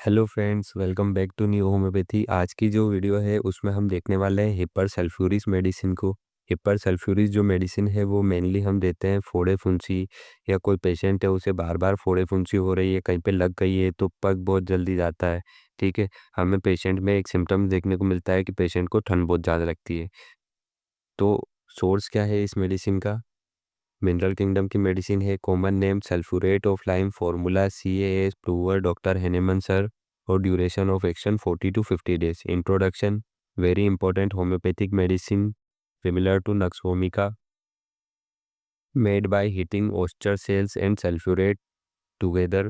Hello friends, welcome back to new homeopathy. आज की जो वीडियो है उसमें हम देखने वाले हैं हिपर सल्फ्यूरिस मेडिसिन को। हिपर सल्फ्यूरिस जो मेडिसिन है वो मेनली हम देते हैं फोड़े फुंसी, या कोई पेशेंट है उसे बार बार फोड़े फुंसी हो रही है, कहीं पे लग गई है तो पग बहुत जल्दी जाता है। ठीक है, हमें पेशेंट में एक सिम्टम देखने को मिलता है कि पेशेंट को ठंड बहुत ज़्यादा लगती है। तो सोर्स क्या है इस मेडिसिन का? मिनरल किंगडम की मेडिसिन है। Common name sulphurate of lime, formula CAS, prover doctor Hahnemann sir. और duration of action 40 to 50 days। Introduction: very important homeopathic medicine similar to nux vomica, made by heating oyster cells and sulfurate together,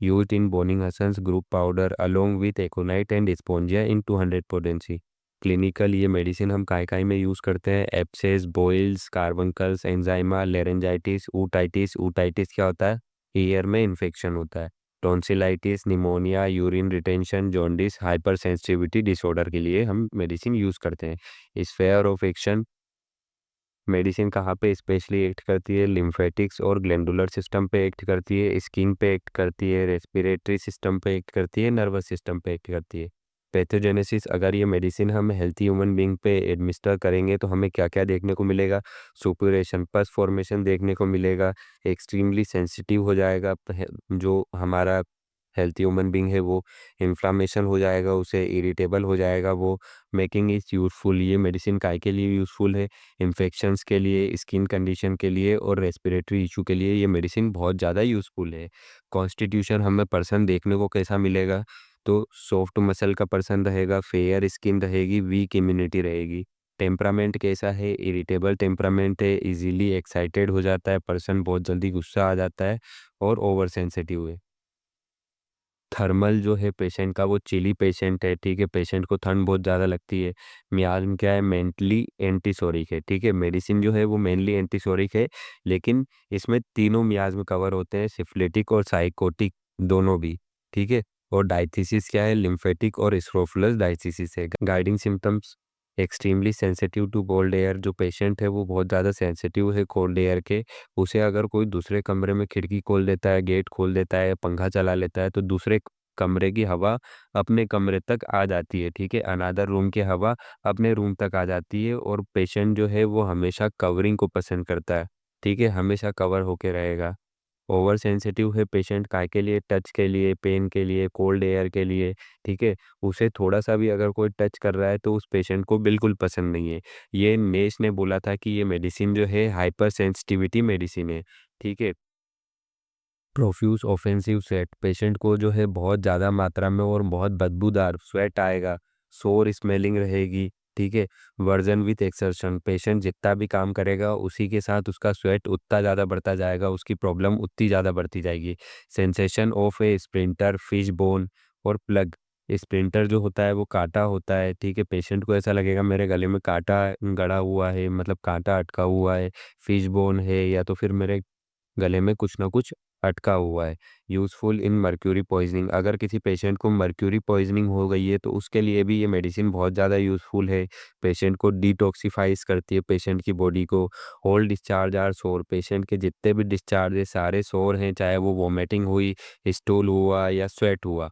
used in Bonning-Hussons group powder along with aconite and spongia in 200 potency। Clinical ये medicine हम काय काय में use करते हैं? Abscess, boils, carbuncles, angina, laryngitis, otitis. Otitis क्या होता है? ईयर में इन्फेक्शन होता है। Tonsillitis, pneumonia, urine retention, jaundice, hypersensitivity disorder के लिए हम मेडिसिन यूज़ करते हैं। स्फेयर ऑफ एक्शन: मेडिसिन कहाँ पे स्पेशली एक्ट करती है? लिम्फेटिक्स और ग्लैंडुलर सिस्टम पे एक्ट करती है, स्किन पे एक्ट करती है, रेस्पिरेटरी सिस्टम पे एक्ट करती है, नर्वस सिस्टम पे एक्ट करती है। पैथोजेनेसिस: अगर ये मेडिसिन हम हेल्थी ह्यूमन बींग पे एडमिनिस्टर करेंगे तो हमें क्या क्या देखने को मिलेगा? सुपुरेशन, पस फॉर्मेशन देखने को मिलेगा। एक्सट्रीमली सेंसिटिव हो जाएगा जो हमारा हेल्थी ह्यूमन बींग है वो। इन्फ्लामेशन हो जाएगा, उसे इरिटेबल हो जाएगा वो। मेकिंग इज यूज़फुल: ये मेडिसिन काय के लिए यूज़फुल है? इन्फेक्शंस के लिए, स्किन कंडीशन के लिए और रेस्पिरेटरी इशू के लिए ये मेडिसिन बहुत ज़्यादा यूज़फुल है। कॉन्स्टिट्यूशन: हमें पर्सन देखने को कैसा मिलेगा? तो सॉफ्ट मसल का पर्सन रहेगा, फेयर स्किन रहेगी, वीक इम्यूनिटी रहेगी। टेम्परामेंट कैसा है? इरिटेबल टेम्परामेंट है, इजीली एक्साइटेड हो जाता है पर्सन, बहुत जल्दी गुस्सा आ जाता है और ओवर सेंसिटिव है। थर्मल जो है पेशेंट का वो चिली पेशेंट है। ठीक है, पेशेंट को ठंड बहुत ज़्यादा लगती है। मियाज़ क्या है? मेंटली एंटीसोरिक है। ठीक है, मेडिसिन जो है वो मेनली एंटीसोरिक है, लेकिन इसमें तीनों मियाज़ में कवर होते हैं, सिफिलिटिक और साइकोटिक दोनों भी। ठीक है, और डायथिसिस क्या है? लिम्फेटिक और स्क्रोफुलस डायथिसिस है। Guiding symptoms: extremely sensitive to cold air: जो पेशेंट है वो बहुत ज़्यादा सेंसिटिव है कोल्ड एयर के। उसे अगर कोई दूसरे कमरे में खिड़की खोल देता है, गेट खोल देता है, पंखा चला लेता है तो दूसरे कमरे की हवा अपने कमरे तक आ जाती है। ठीक है, अनदर रूम की हवा अपने रूम तक आ जाती है, और पेशेंट जो है वो हमेशा कवरिंग को पसंद करता है। ठीक है, हमेशा कवर होके रहेगा। ओवर सेंसिटिव है पेशेंट काय के लिए? टच के लिए, पेन के लिए, कोल्ड एयर के लिए। ठीक है, उसे थोड़ा सा भी अगर कोई टच कर रहा है तो उस पेशेंट को बिल्कुल पसंद नहीं है। ये नेस ने बोला था कि ये मेडिसिन जो है हाइपर सेंसिटिविटी मेडिसिन है। ठीक है, प्रोफ्यूज ऑफेंसिव स्वेट: पेशेंट को जो है बहुत ज़्यादा मात्रा में और बहुत बदबूदार स्वेट आएगा, सोर स्मेलिंग रहेगी। ठीक है, वर्जन विथ एक्सर्शन: पेशेंट जितना भी काम करेगा उसी के साथ उसका स्वेट उतना ज़्यादा बढ़ता जाएगा, उसकी प्रॉब्लम उतनी ज़्यादा बढ़ती जाएगी। Sensation of A sprinter, fish bone और प्लग: स्प्रिंटर जो होता है वो कांटा होता है। ठीक है, पेशेंट को ऐसा लगेगा मेरे गले में कांटा गड़ा हुआ है, मतलब कांटा अटका हुआ है। फिश बोन है या तो फिर मेरे गले में कुछ ना कुछ अटका हुआ है। यूज़फुल इन मर्क्यूरी पॉइजनिंग: अगर किसी पेशेंट को मर्क्यूरी पॉइजनिंग हो गई है तो उसके लिए भी ये मेडिसिन बहुत ज़्यादा यूज़फुल है। पेशेंट को डिटॉक्सिफाइज करती है पेशेंट की बॉडी को। होल डिस्चार्ज आर सोर: पेशेंट के जितने भी डिस्चार्ज है सारे सोर हैं, चाहे वो वॉमिटिंग हुई, स्टूल हुआ या स्वेट हुआ।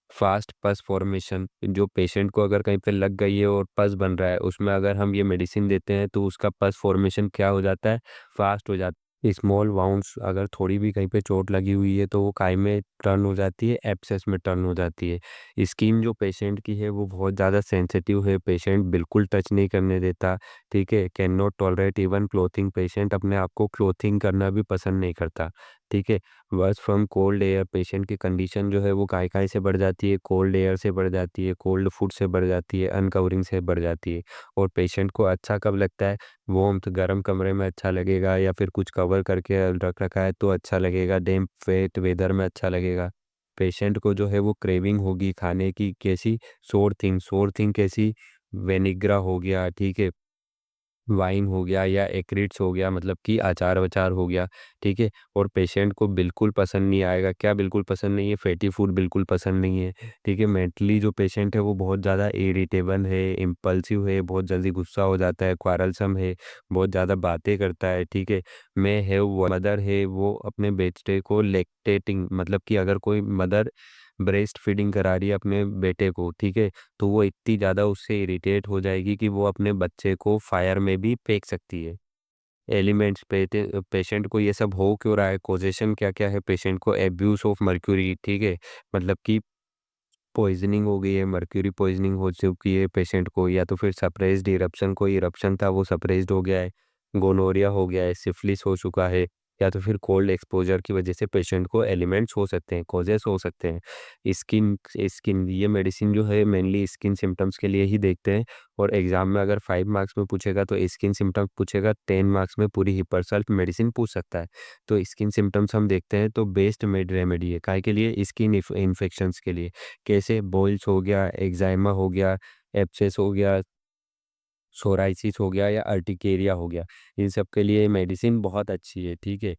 फास्ट पस फॉर्मेशन: जो पेशेंट को अगर कहीं पे लग गई है और पस बन रहा है, उसमें अगर हम ये मेडिसिन देते हैं तो उसका पस फॉर्मेशन क्या हो जाता है? फास्ट हो जाता है। स्मॉल वाउंड्स: अगर थोड़ी भी कहीं पे चोट लगी हुई है तो वो काय में टर्न हो जाती है? एब्सेस में टर्न हो जाती है। स्किन जो पेशेंट की है वो बहुत ज़्यादा सेंसिटिव है, पेशेंट बिल्कुल टच नहीं करने देता। ठीक है, can not tolerate even clothing: patient अपने आप को क्लोथिंग करना भी पसंद नहीं करता। ठीक है, worse from cold air: patient की कंडीशन जो है वो काय से बढ़ जाती है? कोल्ड एयर से बढ़ जाती है, कोल्ड फूड से बढ़ जाती है, अनकवरिंग से बढ़ जाती है। और पेशेंट को अच्छा कब लगता है? वार्म्थ, गर्म कमरे में अच्छा लगेगा, या फिर कुछ कवर करके रख रखा है तो अच्छा लगेगा, डैम्प वेट वेदर में अच्छा लगेगा। पेशेंट को जो है वो क्रेविंग होगी खाने की, कैसी? सोर थिंग कैसी? वेनिग्रा हो गया, ठीक है, वाइन हो गया या एक्रिड्स हो गया, मतलब कि अचार-वचार हो गया। ठीक है, और पेशेंट को बिल्कुल पसंद नहीं आएगा। क्या बिल्कुल पसंद नहीं है? फैटी फूड बिल्कुल पसंद नहीं है। ठीक है, मेंटली जो पेशेंट है वो बहुत ज़्यादा इरिटेबल है, इम्पल्सिव है, बहुत जल्दी गुस्सा हो जाता है, क्वारलसम है, बहुत ज़्यादा बातें करता है। ठीक है, मदर है वो अपने बेटे को लैक्टेटिंग, मतलब कि अगर कोई मदर ब्रेस्ट फीडिंग करा रही है अपने बेटे को, ठीक है, तो वो इतनी ज़्यादा उससे इरिटेट हो जाएगी कि वो अपने बच्चे को फायर में भी फेंक सकती है। एलिमेंट्स पेशेंट को ये सब हो क्यों रहा है, कॉजेशन क्या क्या है, पेशेंट को एब्यूज ऑफ मर्क्यूरी, ठीक है, मतलब कि पॉइजनिंग हो गई है, मर्क्यूरी पॉइजनिंग हो चुकी है पेशेंट को, या तो फिर सप्रेस्ड इरप्शन, कोई इरप्शन था वो सप्रेस्ड हो गया है, गोनोरिया हो गया है, सिफिलिस हो चुका है, या तो फिर कोल्ड एक्सपोजर की वजह से पेशेंट को एलिमेंट्स हो सकते हैं, कॉजेस हो सकते हैं। स्किन स्किन ये मेडिसिन जो है मेनली स्किन सिम्टम्स के लिए ही देखते हैं, और एग्जाम में अगर 5 मार्क्स में पूछेगा तो स्किन सिम्टम्स पूछेगा, 10 मार्क्स में पूरी हिपरसल्फ मेडिसिन पूछ सकता है। तो स्किन सिम्टम्स हम देखते हैं तो बेस्ट मेड रेमेडी है काय के लिए, स्किन इन्फेक्शंस के लिए, कैसे बॉइल्स हो गया, एक्जाइमा हो गया, एब्सेस हो गया, सोराइसिस हो गया या अर्टिकेरिया हो गया, इन सब के लिए मेडिसिन बहुत अच्छी है, ठीक है।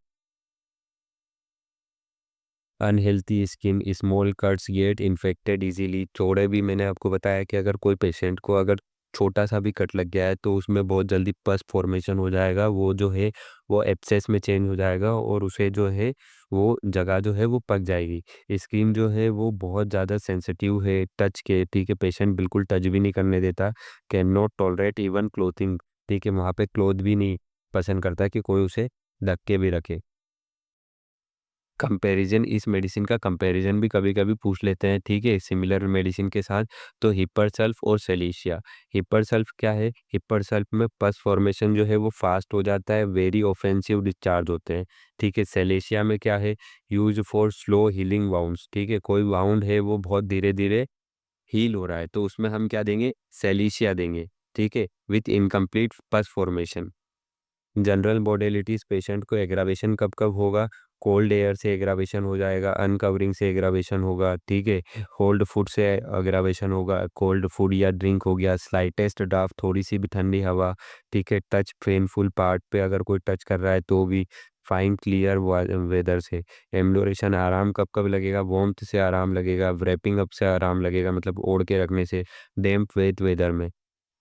Unhealthy skin, small cuts get infected easily, चौड़े भी मैंने आपको बताया कि अगर कोई पेशेंट को अगर छोटा सा भी कट लग गया है तो उसमें बहुत जल्दी पस फॉर्मेशन हो जाएगा, वो जो है वो एब्सेस में चेंज हो जाएगा और उसे जो है वो जगह जो है वो पक जाएगी। स्किन जो है वो बहुत ज़्यादा सेंसिटिव है टच के, ठीक है, पेशेंट बिल्कुल टच भी नहीं करने देता, can not tolerate even clothing, ठीक है, वहाँ पे क्लोथ भी नहीं पसंद करता कि कोई उसे ढक के भी रखे। कंपैरिजन, इस मेडिसिन का कंपैरिजन भी कभी-कभी पूछ लेते हैं, ठीक है, सिमिलर मेडिसिन के साथ, तो हिपरसल्फ और सेलेशिया। हिपरसल्फ क्या है? हिपरसल्फ में पस फॉर्मेशन जो है वो फास्ट हो जाता है, वेरी ऑफेंसिव डिस्चार्ज होते हैं, ठीक है। सेलेशिया में क्या है? Used for slow healing wounds, ठीक है, कोई वाउंड है वो बहुत धीरे-धीरे हील हो रहा है, तो उसमें हम क्या देंगे? सेलेशिया देंगे, ठीक है, with incomplete pus formation. General modalities, patient को एग्रावेशन कब कब होगा? कोल्ड एयर से एग्रावेशन हो जाएगा, अनकवरिंग से एग्रावेशन होगा, ठीक है, होल्ड फूड से एग्रावेशन होगा, कोल्ड फूड या ड्रिंक हो गया, स्लाइटेस्ट ड्राफ्ट, थोड़ी सी भी ठंडी हवा, ठीक है, टच पेनफुल पार्ट पे अगर कोई टच कर रहा है तो भी, फाइन क्लियर वेदर से, एम्डोरेशन, आराम कब कब लगेगा? वार्मथ से आराम लगेगा, wrapping अप से आराम लगेगा, मतलब ओढ़ के रखने से, डैम्प वेट वेदर में।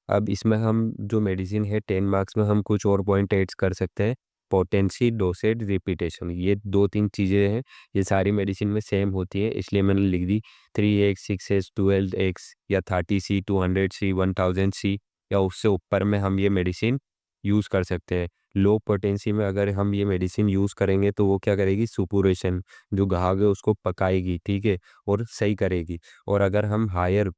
अब इसमें हम जो मेडिसिन है 10 मार्क्स में हम कुछ और पॉइंट ऐड कर सकते हैं। पोटेंसी, डोसेज, रिपीटेशन, ये 2-3 चीज़ें हैं, ये सारी मेडिसिन में सेम होती है, इसलिए मैंने लिख दी 3x, 6s, 12x या 30c, 200c, 1000c, या उससे ऊपर में हम ये मेडिसिन यूज़ कर सकते हैं। लो पोटेंसी में अगर हम ये मेडिसिन यूज़ करेंगे तो वो क्या करेगी? सुपुरेशन, जो घाव है उसको पकाएगी, ठीक है, और सही करेगी। और अगर हम हायर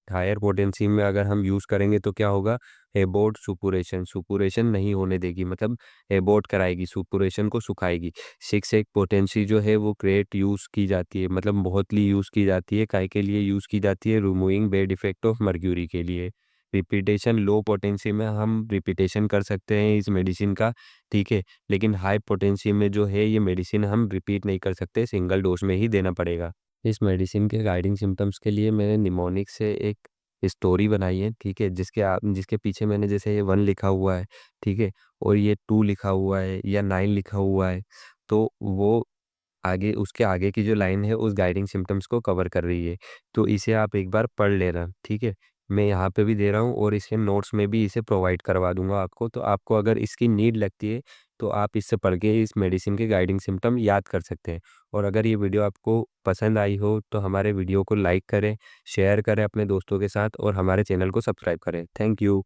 हायर पोटेंसी में अगर हम यूज़ करेंगे तो क्या होगा? एबॉर्ट सुपुरेशन, सुपुरेशन नहीं होने देगी, मतलब एबॉर्ट कराएगी, सुपुरेशन को सुखाएगी। 6 एक पोटेंसी जो है वो ग्रेट यूज़ की जाती है, मतलब बहुतली यूज़ की जाती है, काहे के लिए यूज़ की जाती है? Removing bad effect of mercury के लिए। रिपीटेशन, लो पोटेंसी में हम रिपीटेशन कर सकते हैं इस मेडिसिन का, ठीक है, लेकिन हाई पोटेंसी में जो है ये मेडिसिन हम रिपीट नहीं कर सकते, सिंगल डोज में ही देना पड़ेगा। इस मेडिसिन के गाइडिंग सिम्टम्स के लिए मैंने निमोनिक से एक स्टोरी बनाई है, ठीक है, जिसके पीछे मैंने जैसे ये 1 लिखा हुआ है, ठीक है, और ये 2 लिखा हुआ है या 9 लिखा हुआ है, तो वो आगे, उसके आगे की जो लाइन है उस गाइडिंग सिम्पटम्स को कवर कर रही है। तो इसे आप एक बार पढ़ लेना, ठीक है? मैं यहाँ पे भी दे रहा हूँ और इसके नोट्स में भी इसे प्रोवाइड करवा दूँगा आपको। तो आपको अगर इसकी नीड लगती है तो आप इससे पढ़ के इस मेडिसिन के गाइडिंग सिम्पटम याद कर सकते हैं। और अगर ये वीडियो आपको पसंद आई हो तो हमारे वीडियो को लाइक करें, शेयर करें अपने दोस्तों के साथ और हमारे चैनल को सब्सक्राइब करें। Thank you.